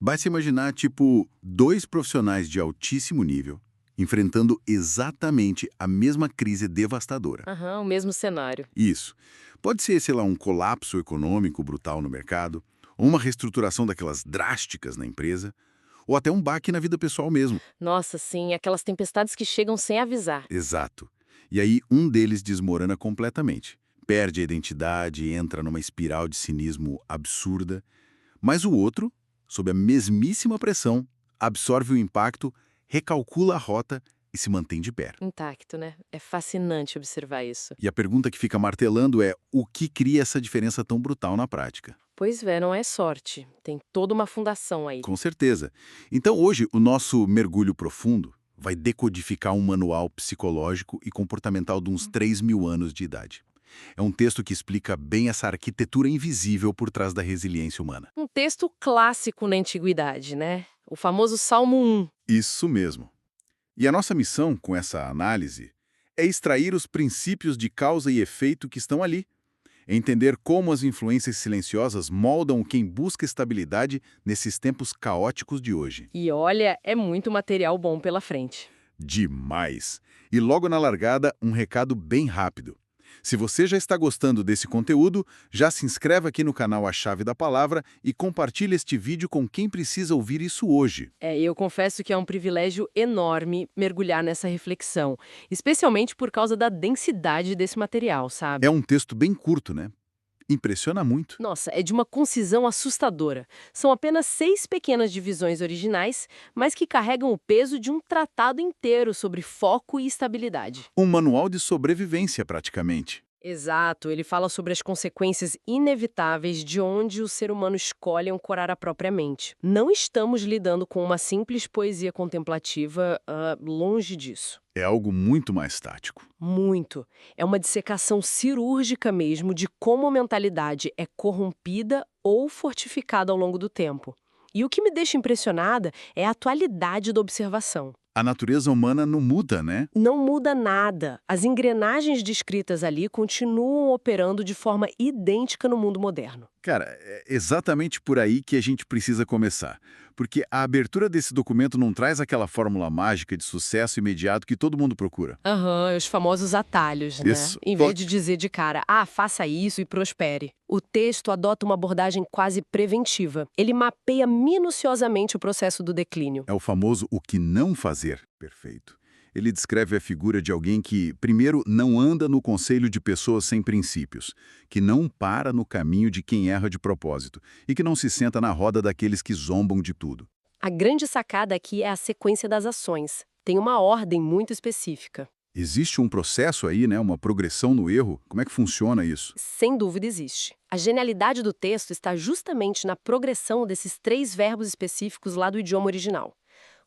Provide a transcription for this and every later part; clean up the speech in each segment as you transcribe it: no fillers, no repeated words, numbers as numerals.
Basta imaginar, tipo, dois profissionais de altíssimo nível enfrentando exatamente a mesma crise devastadora. Aham, o mesmo cenário. Isso. Pode ser, sei lá, um colapso econômico brutal no mercado, ou uma reestruturação daquelas drásticas na empresa, ou até um baque na vida pessoal mesmo. Nossa, sim, aquelas tempestades que chegam sem avisar. Exato. E aí um deles desmorona completamente. Perde a identidade e entra numa espiral de cinismo absurda. Mas o outro, sob a mesmíssima pressão, absorve o impacto, recalcula a rota e se mantém de pé. Intacto, né? É fascinante observar isso. E a pergunta que fica martelando é: o que cria essa diferença tão brutal na prática? Pois é, não é sorte. Tem toda uma fundação aí. Com certeza. Então, hoje, o nosso mergulho profundo vai decodificar um manual psicológico e comportamental de uns 3.000 anos de idade. É um texto que explica bem essa arquitetura invisível por trás da resiliência humana. Um texto clássico na antiguidade, né? O famoso Salmo 1. Isso mesmo. E a nossa missão com essa análise é extrair os princípios de causa e efeito que estão ali, entender como as influências silenciosas moldam quem busca estabilidade nesses tempos caóticos de hoje. E olha, é muito material bom pela frente. Demais! E logo na largada, um recado bem rápido. Se você já está gostando desse conteúdo, já se inscreve aqui no canal A Chave da Palavra e compartilhe este vídeo com quem precisa ouvir isso hoje. Eu confesso que é um privilégio enorme mergulhar nessa reflexão, especialmente por causa da densidade desse material, É sabe? um texto bem curto, né? Impressiona muito. Nossa, é de uma concisão assustadora. São apenas 6 pequenas divisões originais, mas que carregam o peso de um tratado inteiro sobre foco e estabilidade. Um manual de sobrevivência, praticamente. Exato, ele fala sobre as consequências inevitáveis de onde o ser humano escolhe ancorar a própria mente. Não estamos lidando com uma simples poesia contemplativa, longe disso. É algo muito mais tático. Muito. É uma dissecação cirúrgica mesmo de como a mentalidade é corrompida ou fortificada ao longo do tempo. E o que me deixa impressionada é a atualidade da observação. A natureza humana não muda, né? Não muda nada. As engrenagens descritas ali continuam operando de forma idêntica no mundo moderno. Cara, é exatamente por aí que a gente precisa começar. Porque a abertura desse documento não traz aquela fórmula mágica de sucesso imediato que todo mundo procura. Aham, os famosos atalhos, né? Isso. Em vez de dizer de cara, faça isso e prospere. O texto adota uma abordagem quase preventiva. Ele mapeia minuciosamente o processo do declínio. É o famoso o que não fazer. Perfeito. Ele descreve a figura de alguém que, primeiro, não anda no conselho de pessoas sem princípios, que não para no caminho de quem erra de propósito e que não se senta na roda daqueles que zombam de tudo. A grande sacada aqui é a sequência das ações. Tem uma ordem muito específica. Existe um processo aí, né, uma progressão no erro? Como é que funciona isso? Sem dúvida existe. A genialidade do texto está justamente na progressão desses 3 verbos específicos lá do idioma original.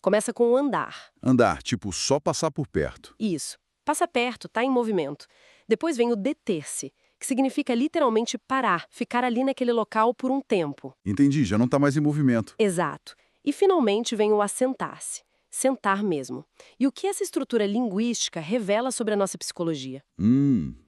Começa com o andar. Andar, tipo, só passar por perto. Isso. Passa perto, tá em movimento. Depois vem o deter-se, que significa literalmente parar, ficar ali naquele local por um tempo. Entendi, já não está mais em movimento. Exato. E finalmente vem o assentar-se, sentar mesmo. E o que essa estrutura linguística revela sobre a nossa psicologia?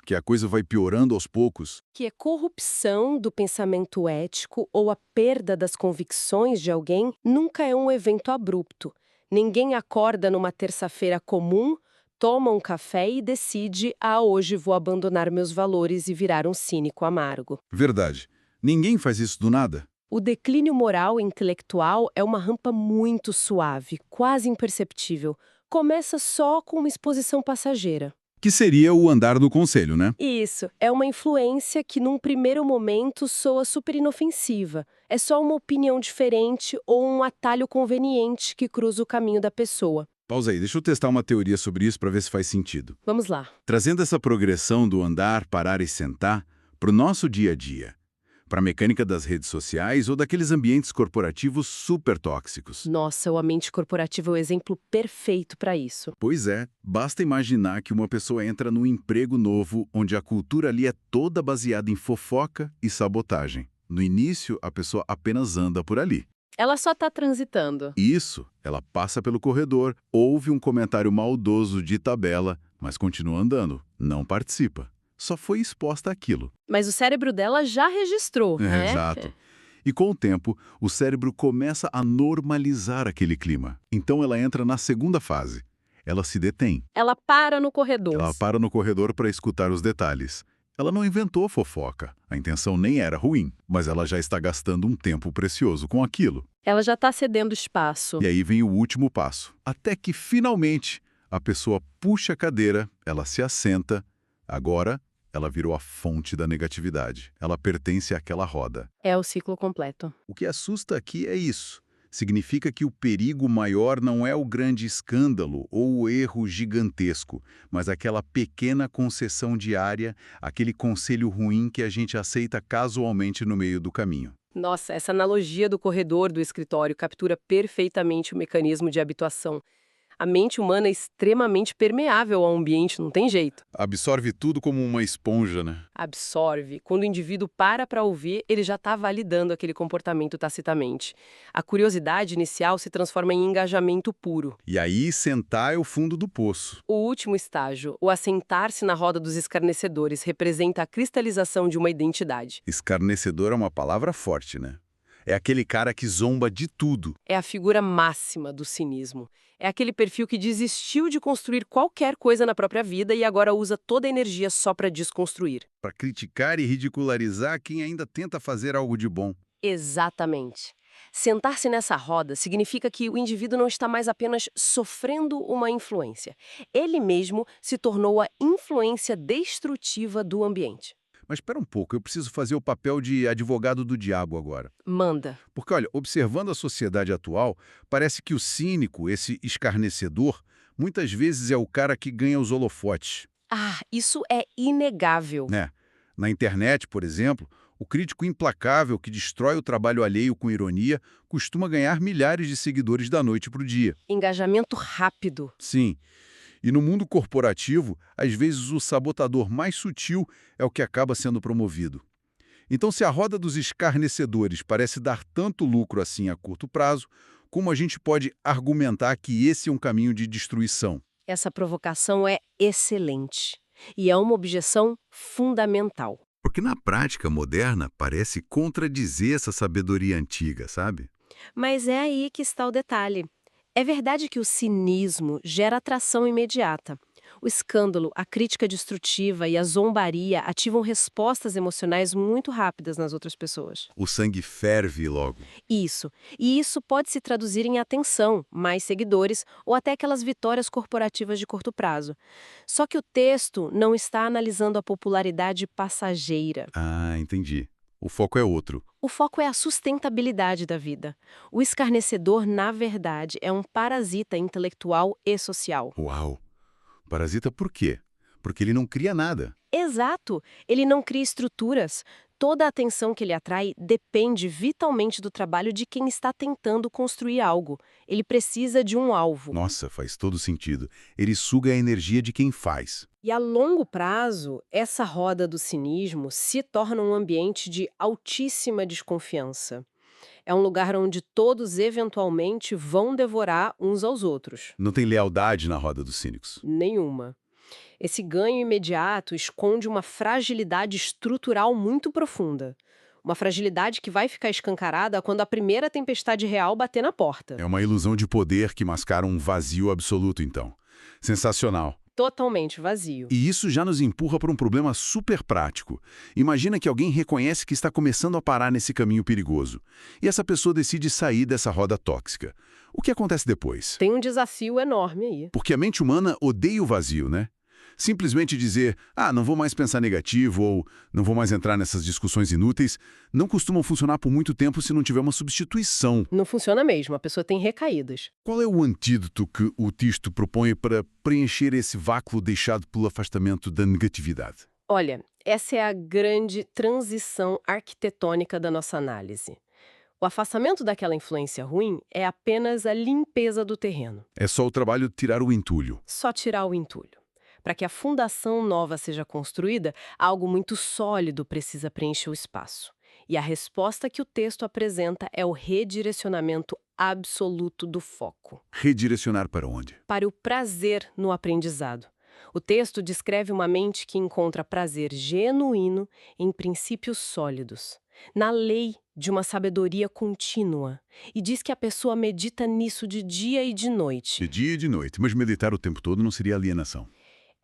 Que a coisa vai piorando aos poucos. Que é corrupção do pensamento ético ou a perda das convicções de alguém nunca é um evento abrupto. Ninguém acorda numa terça-feira comum, toma um café e decide: hoje vou abandonar meus valores e virar um cínico amargo. Verdade. Ninguém faz isso do nada. O declínio moral e intelectual é uma rampa muito suave, quase imperceptível. Começa só com uma exposição passageira. Que seria o andar do conselho, né? Isso, é uma influência que num primeiro momento soa super inofensiva. É só uma opinião diferente ou um atalho conveniente que cruza o caminho da pessoa. Pausa aí, deixa eu testar uma teoria sobre isso para ver se faz sentido. Vamos lá. Trazendo essa progressão do andar, parar e sentar para o nosso dia a dia, para a mecânica das redes sociais ou daqueles ambientes corporativos super tóxicos. Nossa, o ambiente corporativo é o exemplo perfeito para isso. Pois é, basta imaginar que uma pessoa entra num emprego novo onde a cultura ali é toda baseada em fofoca e sabotagem. No início, a pessoa apenas anda por ali. Ela só está transitando. Isso, ela passa pelo corredor, ouve um comentário maldoso de tabela, mas continua andando, não participa. Só foi exposta àquilo. Mas o cérebro dela já registrou, né? Exato. E com o tempo, o cérebro começa a normalizar aquele clima. Então ela entra na segunda fase. Ela se detém. Ela para no corredor. Ela para no corredor para escutar os detalhes. Ela não inventou fofoca. A intenção nem era ruim, mas ela já está gastando um tempo precioso com aquilo. Ela já está cedendo espaço. E aí vem o último passo. Até que, finalmente, a pessoa puxa a cadeira, ela se assenta. Agora, ela virou a fonte da negatividade. Ela pertence àquela roda. É o ciclo completo. O que assusta aqui é isso. Significa que o perigo maior não é o grande escândalo ou o erro gigantesco, mas aquela pequena concessão diária, aquele conselho ruim que a gente aceita casualmente no meio do caminho. Nossa, essa analogia do corredor do escritório captura perfeitamente o mecanismo de habituação. A mente humana é extremamente permeável ao ambiente, não tem jeito. Absorve tudo como uma esponja, né? Absorve. Quando o indivíduo para ouvir, ele já está validando aquele comportamento tacitamente. A curiosidade inicial se transforma em engajamento puro. E aí sentar é o fundo do poço. O último estágio, o assentar-se na roda dos escarnecedores, representa a cristalização de uma identidade. Escarnecedor é uma palavra forte, né? É aquele cara que zomba de tudo. É a figura máxima do cinismo. É aquele perfil que desistiu de construir qualquer coisa na própria vida e agora usa toda a energia só para desconstruir. Para criticar e ridicularizar quem ainda tenta fazer algo de bom. Exatamente. Sentar-se nessa roda significa que o indivíduo não está mais apenas sofrendo uma influência. Ele mesmo se tornou a influência destrutiva do ambiente. Mas espera um pouco, eu preciso fazer o papel de advogado do diabo agora. Manda. Porque, olha, observando a sociedade atual, parece que o cínico, esse escarnecedor, muitas vezes é o cara que ganha os holofotes. Ah, isso é inegável. Né? Na internet, por exemplo, o crítico implacável que destrói o trabalho alheio com ironia costuma ganhar milhares de seguidores da noite para o dia. Engajamento rápido. Sim. E no mundo corporativo, às vezes o sabotador mais sutil é o que acaba sendo promovido. Então, se a roda dos escarnecedores parece dar tanto lucro assim a curto prazo, como a gente pode argumentar que esse é um caminho de destruição? Essa provocação é excelente. E é uma objeção fundamental. Porque na prática moderna parece contradizer essa sabedoria antiga, sabe? Mas é aí que está o detalhe. É verdade que o cinismo gera atração imediata. O escândalo, a crítica destrutiva e a zombaria ativam respostas emocionais muito rápidas nas outras pessoas. O sangue ferve logo. Isso. E isso pode se traduzir em atenção, mais seguidores ou até aquelas vitórias corporativas de curto prazo. Só que o texto não está analisando a popularidade passageira. Ah, entendi. O foco é outro. O foco é a sustentabilidade da vida. O escarnecedor, na verdade, é um parasita intelectual e social. Uau! Parasita por quê? Porque ele não cria nada. Exato! Ele não cria estruturas. Toda a atenção que ele atrai depende vitalmente do trabalho de quem está tentando construir algo. Ele precisa de um alvo. Nossa, faz todo sentido. Ele suga a energia de quem faz. E a longo prazo, essa roda do cinismo se torna um ambiente de altíssima desconfiança. É um lugar onde todos eventualmente vão devorar uns aos outros. Não tem lealdade na roda dos cínicos. Nenhuma. Esse ganho imediato esconde uma fragilidade estrutural muito profunda. Uma fragilidade que vai ficar escancarada quando a primeira tempestade real bater na porta. É uma ilusão de poder que mascara um vazio absoluto, então. Sensacional. Totalmente vazio. E isso já nos empurra para um problema super prático. Imagina que alguém reconhece que está começando a parar nesse caminho perigoso. E essa pessoa decide sair dessa roda tóxica. O que acontece depois? Tem um desafio enorme aí. Porque a mente humana odeia o vazio, né? Simplesmente dizer, não vou mais pensar negativo ou não vou mais entrar nessas discussões inúteis, não costumam funcionar por muito tempo se não tiver uma substituição. Não funciona mesmo, a pessoa tem recaídas. Qual é o antídoto que o texto propõe para preencher esse vácuo deixado pelo afastamento da negatividade? Olha, essa é a grande transição arquitetônica da nossa análise. O afastamento daquela influência ruim é apenas a limpeza do terreno. É só o trabalho de tirar o entulho. Só tirar o entulho. Para que a fundação nova seja construída, algo muito sólido precisa preencher o espaço. E a resposta que o texto apresenta é o redirecionamento absoluto do foco. Redirecionar para onde? Para o prazer no aprendizado. O texto descreve uma mente que encontra prazer genuíno em princípios sólidos, na lei de uma sabedoria contínua, e diz que a pessoa medita nisso de dia e de noite. De dia e de noite, mas meditar o tempo todo não seria alienação.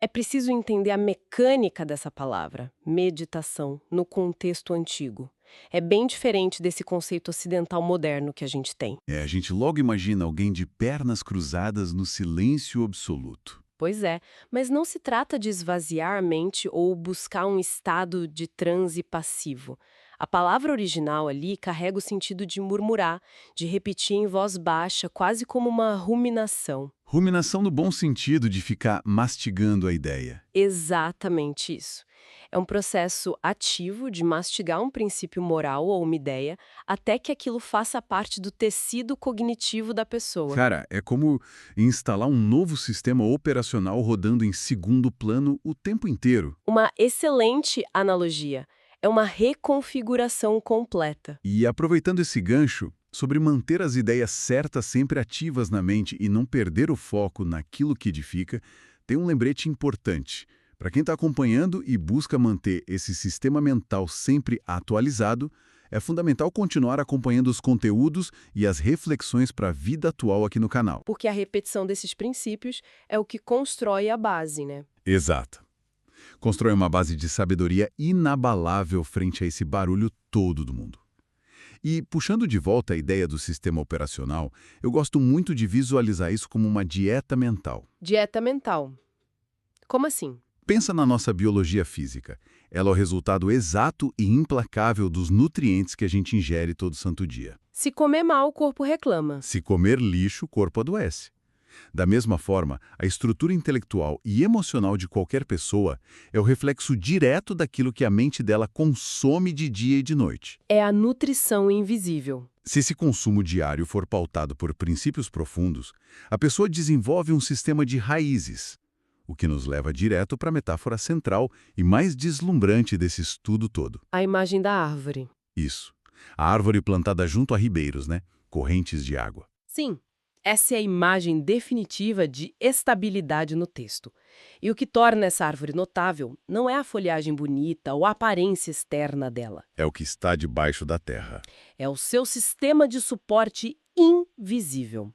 É preciso entender a mecânica dessa palavra, meditação, no contexto antigo. É bem diferente desse conceito ocidental moderno que a gente tem. A gente logo imagina alguém de pernas cruzadas no silêncio absoluto. Pois é, mas não se trata de esvaziar a mente ou buscar um estado de transe passivo. A palavra original ali carrega o sentido de murmurar, de repetir em voz baixa, quase como uma ruminação. Ruminação no bom sentido de ficar mastigando a ideia. Exatamente isso. É um processo ativo de mastigar um princípio moral ou uma ideia até que aquilo faça parte do tecido cognitivo da pessoa. Cara, é como instalar um novo sistema operacional rodando em segundo plano o tempo inteiro. Uma excelente analogia. É uma reconfiguração completa. E aproveitando esse gancho, sobre manter as ideias certas sempre ativas na mente e não perder o foco naquilo que edifica, tem um lembrete importante. Para quem está acompanhando e busca manter esse sistema mental sempre atualizado, é fundamental continuar acompanhando os conteúdos e as reflexões para a vida atual aqui no canal. Porque a repetição desses princípios é o que constrói a base, né? Exato. Constrói uma base de sabedoria inabalável frente a esse barulho todo do mundo. E, puxando de volta a ideia do sistema operacional, eu gosto muito de visualizar isso como uma dieta mental. Dieta mental. Como assim? Pensa na nossa biologia física. Ela é o resultado exato e implacável dos nutrientes que a gente ingere todo santo dia. Se comer mal, o corpo reclama. Se comer lixo, o corpo adoece. Da mesma forma, a estrutura intelectual e emocional de qualquer pessoa é o reflexo direto daquilo que a mente dela consome de dia e de noite. É a nutrição invisível. Se esse consumo diário for pautado por princípios profundos, a pessoa desenvolve um sistema de raízes, o que nos leva direto para a metáfora central e mais deslumbrante desse estudo todo. A imagem da árvore. Isso. A árvore plantada junto a ribeiros, né? Correntes de água. Sim, essa é a imagem definitiva de estabilidade no texto. E o que torna essa árvore notável não é a folhagem bonita ou a aparência externa dela. É o que está debaixo da terra. É o seu sistema de suporte invisível.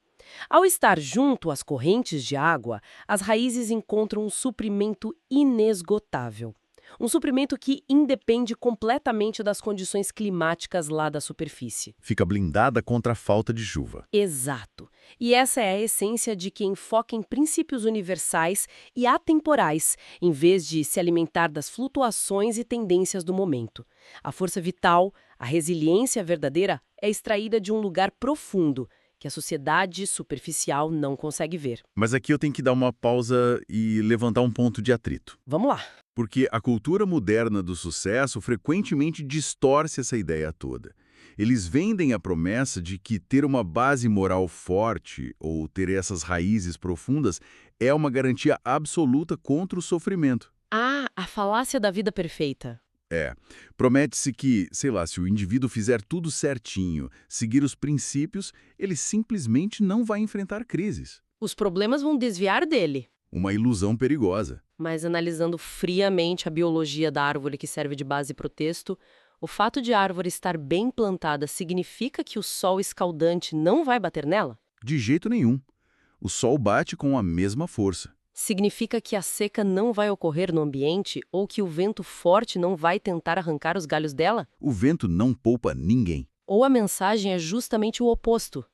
Ao estar junto às correntes de água, as raízes encontram um suprimento inesgotável. Um suprimento que independe completamente das condições climáticas lá da superfície. Fica blindada contra a falta de chuva. Exato. E essa é a essência de quem foca em princípios universais e atemporais, em vez de se alimentar das flutuações e tendências do momento. A força vital, a resiliência verdadeira, é extraída de um lugar profundo, que a sociedade superficial não consegue ver. Mas aqui eu tenho que dar uma pausa e levantar um ponto de atrito. Vamos lá. Porque a cultura moderna do sucesso frequentemente distorce essa ideia toda. Eles vendem a promessa de que ter uma base moral forte ou ter essas raízes profundas é uma garantia absoluta contra o sofrimento. Ah, a falácia da vida perfeita. Promete-se que, sei lá, se o indivíduo fizer tudo certinho, seguir os princípios, ele simplesmente não vai enfrentar crises. Os problemas vão desviar dele. Uma ilusão perigosa. Mas analisando friamente a biologia da árvore que serve de base para o texto, o fato de a árvore estar bem plantada significa que o sol escaldante não vai bater nela? De jeito nenhum. O sol bate com a mesma força. Significa que a seca não vai ocorrer no ambiente ou que o vento forte não vai tentar arrancar os galhos dela? O vento não poupa ninguém. Ou a mensagem é justamente o oposto?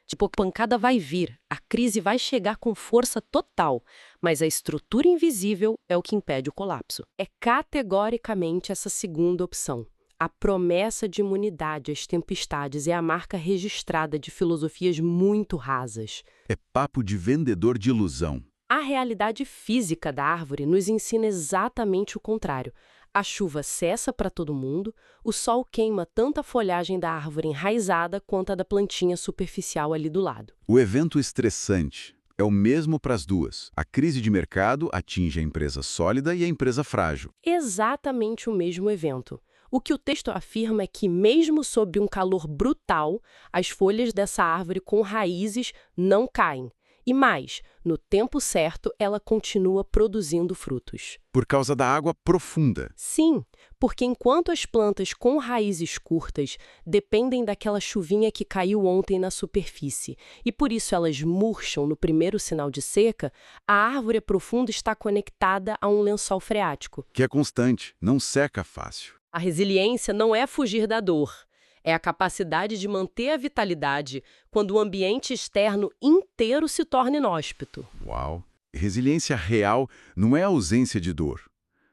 Tipo, a pancada vai vir, a crise vai chegar com força total, mas a estrutura invisível é o que impede o colapso. É categoricamente essa segunda opção. A promessa de imunidade às tempestades é a marca registrada de filosofias muito rasas. É papo de vendedor de ilusão. A realidade física da árvore nos ensina exatamente o contrário. A chuva cessa para todo mundo, o sol queima tanto a folhagem da árvore enraizada quanto a da plantinha superficial ali do lado. O evento estressante é o mesmo para as duas. A crise de mercado atinge a empresa sólida e a empresa frágil. Exatamente o mesmo evento. O que o texto afirma é que, mesmo sob um calor brutal, as folhas dessa árvore com raízes não caem. E mais, no tempo certo, ela continua produzindo frutos. Por causa da água profunda. Sim, porque enquanto as plantas com raízes curtas dependem daquela chuvinha que caiu ontem na superfície e por isso elas murcham no primeiro sinal de seca, a árvore profunda está conectada a um lençol freático. Que é constante, não seca fácil. A resiliência não é fugir da dor, é a capacidade de manter a vitalidade quando o ambiente externo inteiro se torna inóspito. Uau! Resiliência real não é a ausência de dor,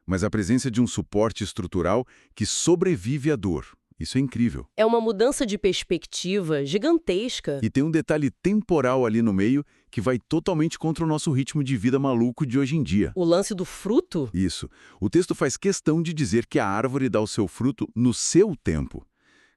mas a presença de um suporte estrutural que sobrevive à dor. Isso é incrível. É uma mudança de perspectiva gigantesca. E tem um detalhe temporal ali no meio que vai totalmente contra o nosso ritmo de vida maluco de hoje em dia. O lance do fruto? Isso. O texto faz questão de dizer que a árvore dá o seu fruto no seu tempo.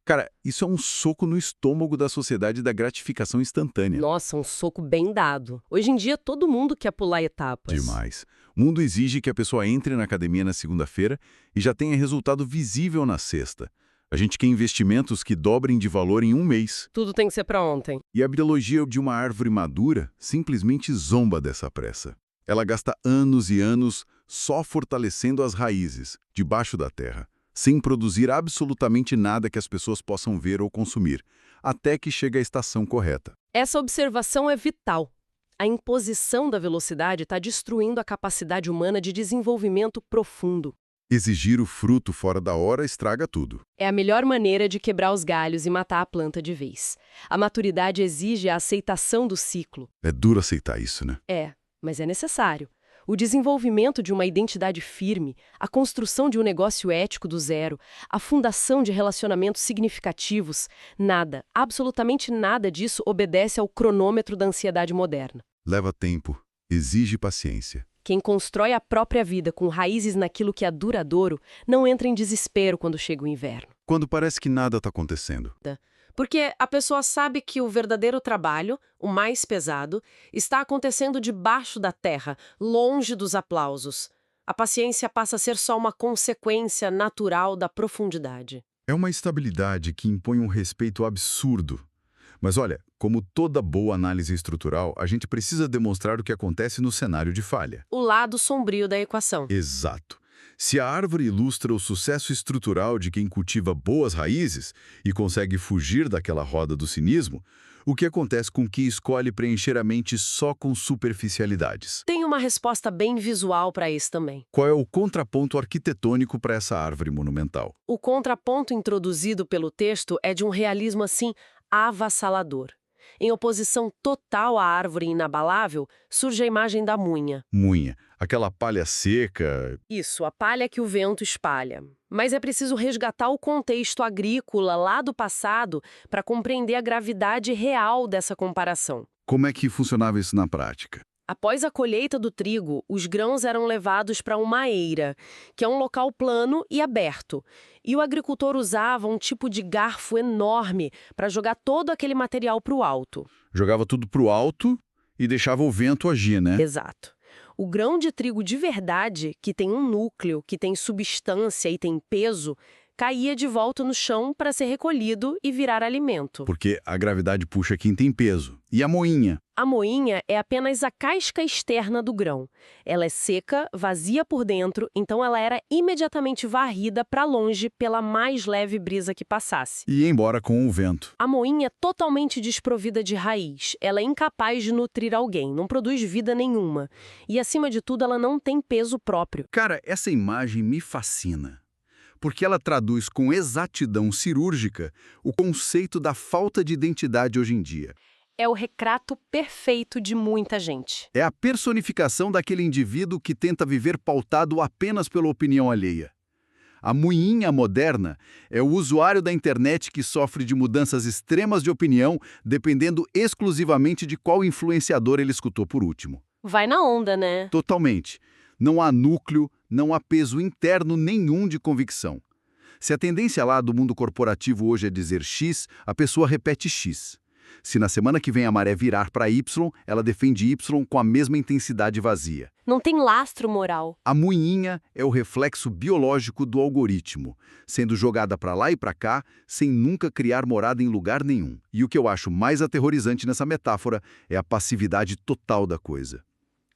Cara, isso é um soco no estômago da sociedade da gratificação instantânea. Nossa, um soco bem dado. Hoje em dia todo mundo quer pular etapas. Demais. O mundo exige que a pessoa entre na academia na segunda-feira e já tenha resultado visível na sexta. A gente quer investimentos que dobrem de valor em um mês. Tudo tem que ser para ontem. E a biologia de uma árvore madura simplesmente zomba dessa pressa. Ela gasta anos e anos só fortalecendo as raízes, debaixo da terra, sem produzir absolutamente nada que as pessoas possam ver ou consumir, até que chega a estação correta. Essa observação é vital. A imposição da velocidade está destruindo a capacidade humana de desenvolvimento profundo. Exigir o fruto fora da hora estraga tudo. É a melhor maneira de quebrar os galhos e matar a planta de vez. A maturidade exige a aceitação do ciclo. É duro aceitar isso, né? É, mas é necessário. O desenvolvimento de uma identidade firme, a construção de um negócio ético do zero, a fundação de relacionamentos significativos, nada, absolutamente nada disso obedece ao cronômetro da ansiedade moderna. Leva tempo, exige paciência. Quem constrói a própria vida com raízes naquilo que é duradouro não entra em desespero quando chega o inverno. Quando parece que nada está acontecendo. Porque a pessoa sabe que o verdadeiro trabalho, o mais pesado, está acontecendo debaixo da terra, longe dos aplausos. A paciência passa a ser só uma consequência natural da profundidade. É uma estabilidade que impõe um respeito absurdo. Mas olha, como toda boa análise estrutural, a gente precisa demonstrar o que acontece no cenário de falha. O lado sombrio da equação. Exato. Se a árvore ilustra o sucesso estrutural de quem cultiva boas raízes e consegue fugir daquela roda do cinismo, o que acontece com quem escolhe preencher a mente só com superficialidades? Tem uma resposta bem visual para isso também. Qual é o contraponto arquitetônico para essa árvore monumental? O contraponto introduzido pelo texto é de um realismo assim avassalador. Em oposição total à árvore inabalável, surge a imagem da munha. Munha, aquela palha seca. Isso, a palha que o vento espalha. Mas é preciso resgatar o contexto agrícola lá do passado para compreender a gravidade real dessa comparação. Como é que funcionava isso na prática? Após a colheita do trigo, os grãos eram levados para uma eira, que é um local plano e aberto. E o agricultor usava um tipo de garfo enorme para jogar todo aquele material para o alto. Jogava tudo para o alto e deixava o vento agir, né? Exato. O grão de trigo de verdade, que tem um núcleo, que tem substância e tem peso, caía de volta no chão para ser recolhido e virar alimento. Porque a gravidade puxa quem tem peso. E a moinha? A moinha é apenas a casca externa do grão. Ela é seca, vazia por dentro, então ela era imediatamente varrida para longe pela mais leve brisa que passasse. E ia embora com o vento. A moinha é totalmente desprovida de raiz. Ela é incapaz de nutrir alguém, não produz vida nenhuma. E, acima de tudo, ela não tem peso próprio. Cara, essa imagem me fascina. Porque ela traduz com exatidão cirúrgica o conceito da falta de identidade hoje em dia. É o retrato perfeito de muita gente. É a personificação daquele indivíduo que tenta viver pautado apenas pela opinião alheia. A moinha moderna é o usuário da internet que sofre de mudanças extremas de opinião, dependendo exclusivamente de qual influenciador ele escutou por último. Vai na onda, né? Totalmente. Não há núcleo, não há peso interno nenhum de convicção. Se a tendência lá do mundo corporativo hoje é dizer X, a pessoa repete X. Se na semana que vem a maré virar para Y, ela defende Y com a mesma intensidade vazia. Não tem lastro moral. A moinha é o reflexo biológico do algoritmo, sendo jogada para lá e para cá, sem nunca criar morada em lugar nenhum. E o que eu acho mais aterrorizante nessa metáfora é a passividade total da coisa.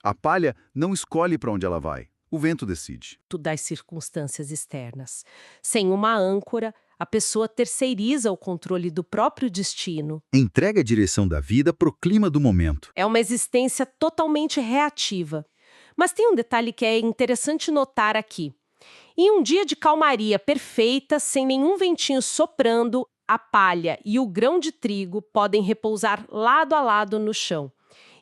A palha não escolhe para onde ela vai, o vento decide. Das circunstâncias externas. Sem uma âncora, a pessoa terceiriza o controle do próprio destino. Entrega a direção da vida para o clima do momento. É uma existência totalmente reativa. Mas tem um detalhe que é interessante notar aqui. Em um dia de calmaria perfeita, sem nenhum ventinho soprando, a palha e o grão de trigo podem repousar lado a lado no chão.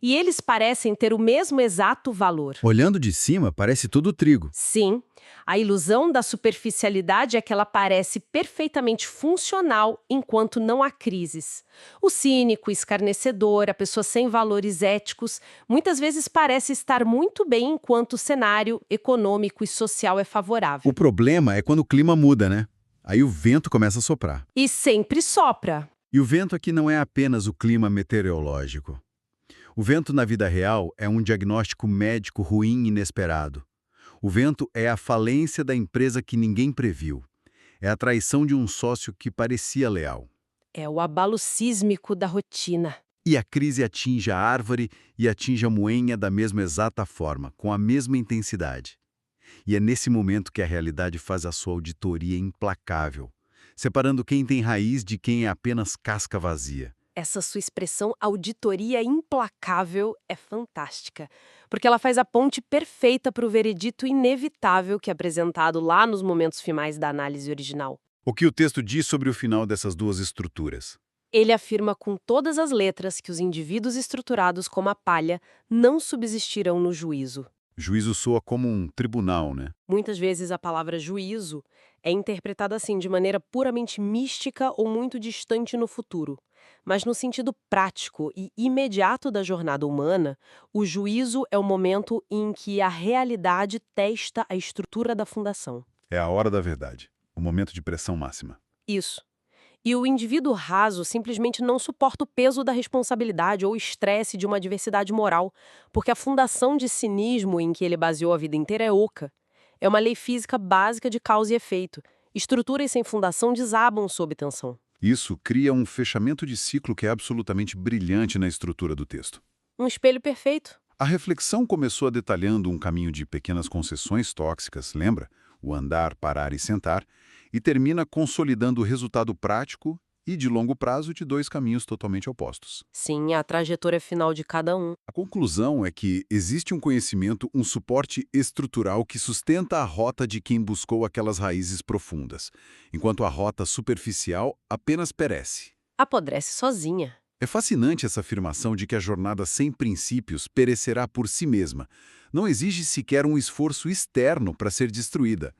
E eles parecem ter o mesmo exato valor. Olhando de cima, parece tudo trigo. Sim, a ilusão da superficialidade é que ela parece perfeitamente funcional enquanto não há crises. O cínico, escarnecedor, a pessoa sem valores éticos, muitas vezes parece estar muito bem enquanto o cenário econômico e social é favorável. O problema é quando o clima muda, né? Aí o vento começa a soprar. E sempre sopra. E o vento aqui não é apenas o clima meteorológico. O vento na vida real é um diagnóstico médico ruim e inesperado. O vento é a falência da empresa que ninguém previu. É a traição de um sócio que parecia leal. É o abalo sísmico da rotina. E a crise atinge a árvore e atinge a moenha da mesma exata forma, com a mesma intensidade. E é nesse momento que a realidade faz a sua auditoria implacável, separando quem tem raiz de quem é apenas casca vazia. Essa sua expressão auditoria implacável é fantástica, porque ela faz a ponte perfeita para o veredito inevitável que é apresentado lá nos momentos finais da análise original. O que o texto diz sobre o final dessas duas estruturas? Ele afirma com todas as letras que os indivíduos estruturados como a palha não subsistirão no juízo. Juízo soa como um tribunal, né? Muitas vezes a palavra juízo é interpretada assim de maneira puramente mística ou muito distante no futuro. Mas no sentido prático e imediato da jornada humana, o juízo é o momento em que a realidade testa a estrutura da fundação. É a hora da verdade, o momento de pressão máxima. Isso. E o indivíduo raso simplesmente não suporta o peso da responsabilidade ou estresse de uma adversidade moral, porque a fundação de cinismo em que ele baseou a vida inteira é oca. É uma lei física básica de causa e efeito. Estruturas sem fundação desabam sob tensão. Isso cria um fechamento de ciclo que é absolutamente brilhante na estrutura do texto. Um espelho perfeito. A reflexão começou detalhando um caminho de pequenas concessões tóxicas, lembra? O andar, parar e sentar, e termina consolidando o resultado prático e de longo prazo de dois caminhos totalmente opostos. Sim, a trajetória final de cada um. A conclusão é que existe um conhecimento, um suporte estrutural que sustenta a rota de quem buscou aquelas raízes profundas, enquanto a rota superficial apenas perece. Apodrece sozinha. É fascinante essa afirmação de que a jornada sem princípios perecerá por si mesma. Não exige sequer um esforço externo para ser destruída.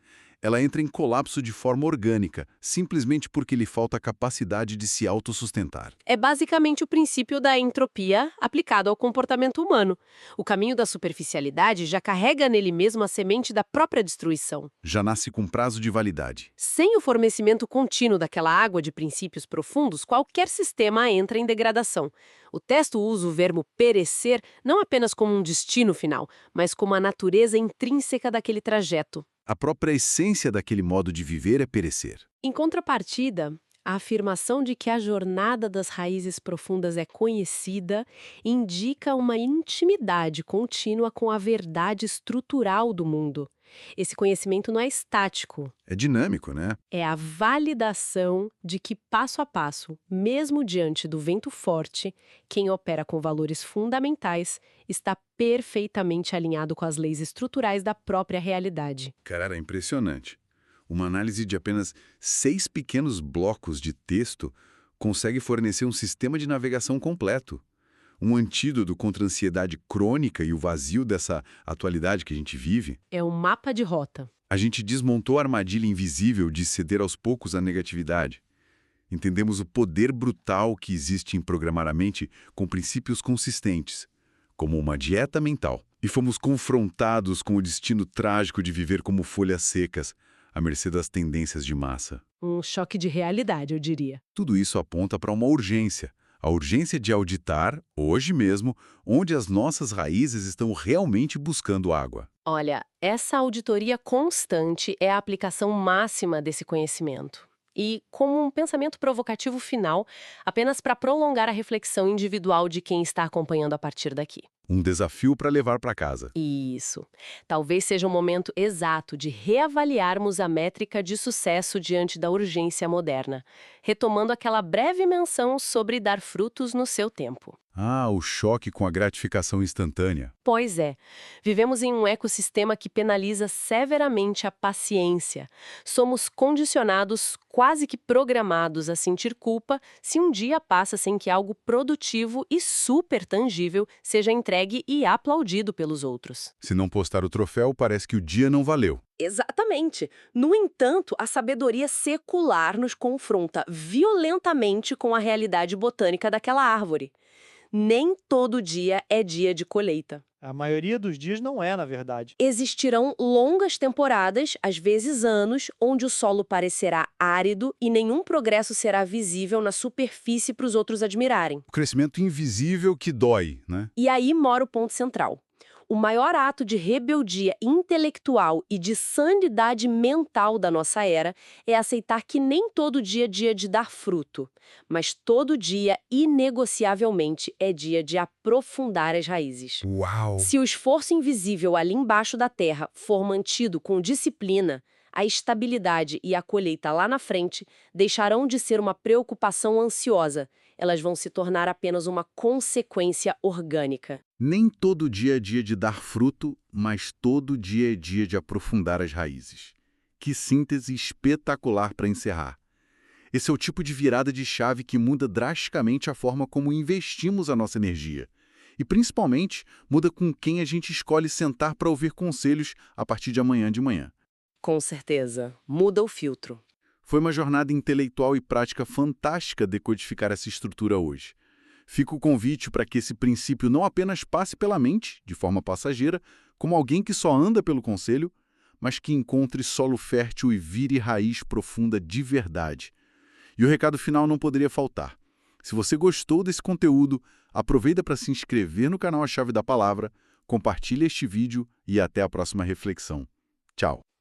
Ela entra em colapso de forma orgânica, simplesmente porque lhe falta a capacidade de se autossustentar. É basicamente o princípio da entropia aplicado ao comportamento humano. O caminho da superficialidade já carrega nele mesmo a semente da própria destruição. Já nasce com prazo de validade. Sem o fornecimento contínuo daquela água de princípios profundos, qualquer sistema entra em degradação. O texto usa o verbo perecer não apenas como um destino final, mas como a natureza intrínseca daquele trajeto. A própria essência daquele modo de viver é perecer. Em contrapartida, a afirmação de que a jornada das raízes profundas é conhecida indica uma intimidade contínua com a verdade estrutural do mundo. Esse conhecimento não é estático. É dinâmico, né? É a validação de que, passo a passo, mesmo diante do vento forte, quem opera com valores fundamentais está perfeitamente alinhado com as leis estruturais da própria realidade. Cara, é impressionante. Uma análise de apenas 6 pequenos blocos de texto consegue fornecer um sistema de navegação completo. Um antídoto contra a ansiedade crônica e o vazio dessa atualidade que a gente vive. É um mapa de rota. A gente desmontou a armadilha invisível de ceder aos poucos à negatividade. Entendemos o poder brutal que existe em programar a mente com princípios consistentes, como uma dieta mental. E fomos confrontados com o destino trágico de viver como folhas secas, à mercê das tendências de massa. Um choque de realidade, eu diria. Tudo isso aponta para uma urgência, A urgência de auditar, hoje mesmo, onde as nossas raízes estão realmente buscando água. Olha, essa auditoria constante é a aplicação máxima desse conhecimento. E, como um pensamento provocativo final, apenas para prolongar a reflexão individual de quem está acompanhando a partir daqui. Um desafio para levar para casa. Isso. Talvez seja o momento exato de reavaliarmos a métrica de sucesso diante da urgência moderna, retomando aquela breve menção sobre dar frutos no seu tempo. Ah, o choque com a gratificação instantânea. Pois é, vivemos em um ecossistema que penaliza severamente a paciência. Somos condicionados, quase que programados a sentir culpa se um dia passa sem que algo produtivo e super tangível seja entregue e aplaudido pelos outros. Se não postar o troféu, parece que o dia não valeu. Exatamente. No entanto, a sabedoria secular nos confronta violentamente com a realidade botânica daquela árvore. Nem todo dia é dia de colheita. A maioria dos dias não é, na verdade. Existirão longas temporadas, às vezes anos, onde o solo parecerá árido e nenhum progresso será visível na superfície para os outros admirarem. O crescimento invisível que dói, né? E aí mora o ponto central. O maior ato de rebeldia intelectual e de sanidade mental da nossa era é aceitar que nem todo dia é dia de dar fruto, mas todo dia, inegociavelmente, é dia de aprofundar as raízes. Uau! Se o esforço invisível ali embaixo da terra for mantido com disciplina, a estabilidade e a colheita lá na frente deixarão de ser uma preocupação ansiosa. Elas vão se tornar apenas uma consequência orgânica. Nem todo dia é dia de dar fruto, mas todo dia é dia de aprofundar as raízes. Que síntese espetacular para encerrar. Esse é o tipo de virada de chave que muda drasticamente a forma como investimos a nossa energia. E, principalmente, muda com quem a gente escolhe sentar para ouvir conselhos a partir de amanhã de manhã. Com certeza. Muda o filtro. Foi uma jornada intelectual e prática fantástica decodificar essa estrutura hoje. Fica o convite para que esse princípio não apenas passe pela mente, de forma passageira, como alguém que só anda pelo conselho, mas que encontre solo fértil e vire raiz profunda de verdade. E o recado final não poderia faltar. Se você gostou desse conteúdo, aproveita para se inscrever no canal A Chave da Palavra, compartilhe este vídeo e até a próxima reflexão. Tchau!